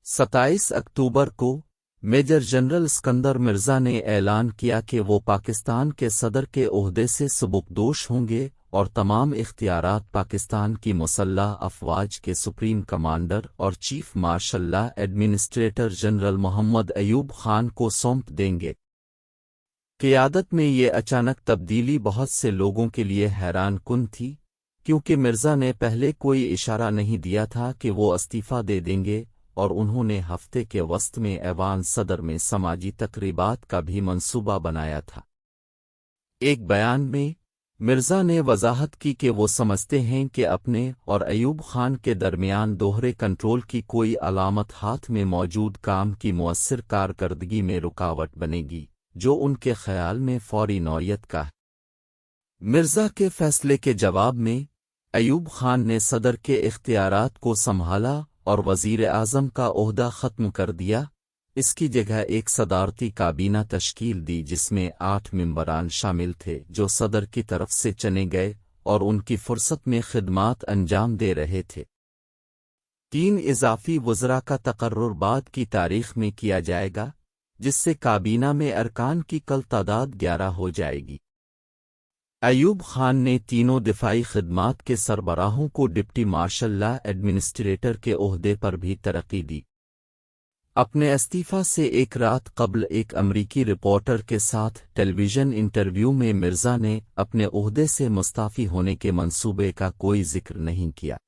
27 अक्टूबर को major general Sikandar Mirza ने ऐलान किया कि वो पाकिस्तान के सदर के ओहदे से सुबुकदोश होंगे और तमाम इख्तियारात पाकिस्तान की मुसल्लह अफवाज के सुप्रीम कमांडर और chief marshal administrator general Mohammad Ayub Khan को सौंप देंगे। क़ियादत में ये अचानक तब्दीली बहुत से लोगों के लिए हैरान कुन थी, क्योंकि मिर्जा ने पहले कोई इशारा नहीं दिया था कि वो इस्तीफ़ा दे देंगे और उन्होंने हफ्ते के वस्त में ऐवान सदर में समाजी तकरीबात का भी मंसूबा बनाया था। एक बयान में मिर्जा ने वजाहत की कि वो समझते हैं कि अपने और अयूब खान के दरमियान दोहरे कंट्रोल की कोई अलामत हाथ में मौजूद काम की मुअस्सिर कारकर्दगी में रुकावट बनेगी, जो उनके ख्याल में फौरी नौयत का है। मिर्जा के फैसले के जवाब में अयूब खान ने सदर के इख्तियारात को संभाला और वज़ीर आज़म का ओहदा ख़त्म कर दिया। इसकी जगह एक सदारती काबीना तश्कील दी जिसमें 8 मेंबरान शामिल थे जो सदर की तरफ से चुने गए और उनकी फुर्सत में खिदमात अंजाम दे रहे थे। 3 इजाफी वज़रा का तकर्रुर बाद की तारीख में किया जाएगा, जिससे काबीना में अरकान की कल तादाद 11 हो जाएगी। अयूब खान ने तीनों दिफाई खिदमात के सरबराहों को डिप्टी मार्शल एडमिनिस्ट्रेटर के ओहदे पर भी तरक्की दी। अपने इस्तीफ़ा से एक रात कबल एक अमरीकी रिपोर्टर के साथ टेलीविज़न इंटरव्यू में मिर्जा ने अपने ओहदे से मुस्ताफ़ी होने के मंसूबे का कोई जिक्र नहीं किया।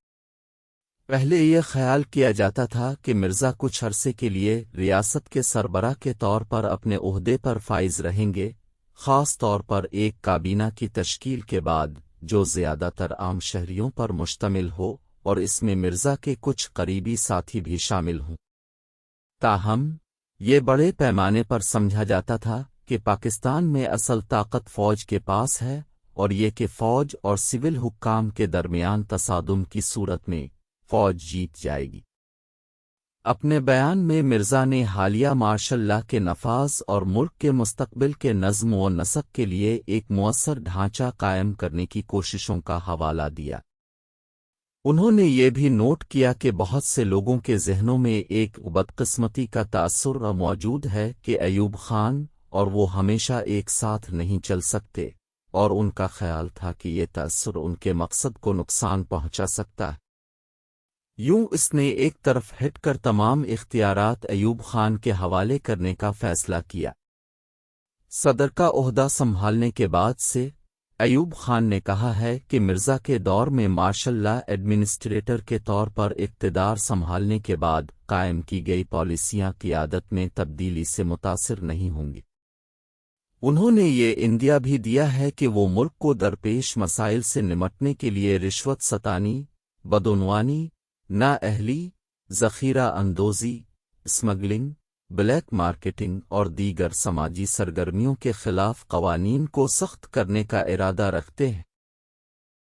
पहले यह ख्याल किया जाता था कि मिर्जा कुछ अरसे के लिए रियासत के सरबराह के तौर पर अपने ओहदे पर फाइज रहेंगे, ख़ास तौर पर एक काबीना की तश्कील के बाद जो ज़्यादातर आम शहरियों पर मुश्तमिल हो और इसमें मिर्जा के कुछ करीबी साथी भी शामिल हों। ताहम ये बड़े पैमाने पर समझा जाता था कि पाकिस्तान में असल ताकत फ़ौज के पास है और ये कि फ़ौज और सिविल हुक्काम के दरमियान तसादुम की सूरत में फ़ौज जीत जाएगी। अपने बयान में मिर्जा ने हालिया मार्शल लॉ के नफाज और मुल्क के मुस्तकबिल के नज़्म व नसक के लिए एक मुअस्सर ढांचा कायम करने की कोशिशों का हवाला दिया। उन्होंने ये भी नोट किया कि बहुत से लोगों के ज़हनों में एक बदकिस्मती का तासुर मौजूद है कि अयूब खान और वो हमेशा एक साथ नहीं चल सकते, और उनका ख्याल था कि ये तासुर उनके मकसद को नुकसान पहुंचा सकता है। यूं इसने एक तरफ हटकर तमाम इख्तियारात अयूब खान के हवाले करने का फैसला किया। सदर का ओहदा संभालने के बाद से अयूब खान ने कहा है कि मिर्जा के दौर में मार्शल लॉ एडमिनिस्ट्रेटर के तौर पर इक़्तिदार संभालने के बाद कायम की गई पॉलिसियां क़ियादत में तब्दीली से मुतासिर नहीं होंगी। उन्होंने ये इंदिया भी दिया है कि वो मुल्क को दरपेश मसाइल से निमटने के लिए रिश्वत सतानी, बदउनवानी, नाअहली, ज़ख़ीरा अंदोज़ी, स्मगलिंग, ब्लैक मार्केटिंग और दीगर समाजी सरगर्मियों के खिलाफ क़वानीन को सख्त करने का इरादा रखते हैं।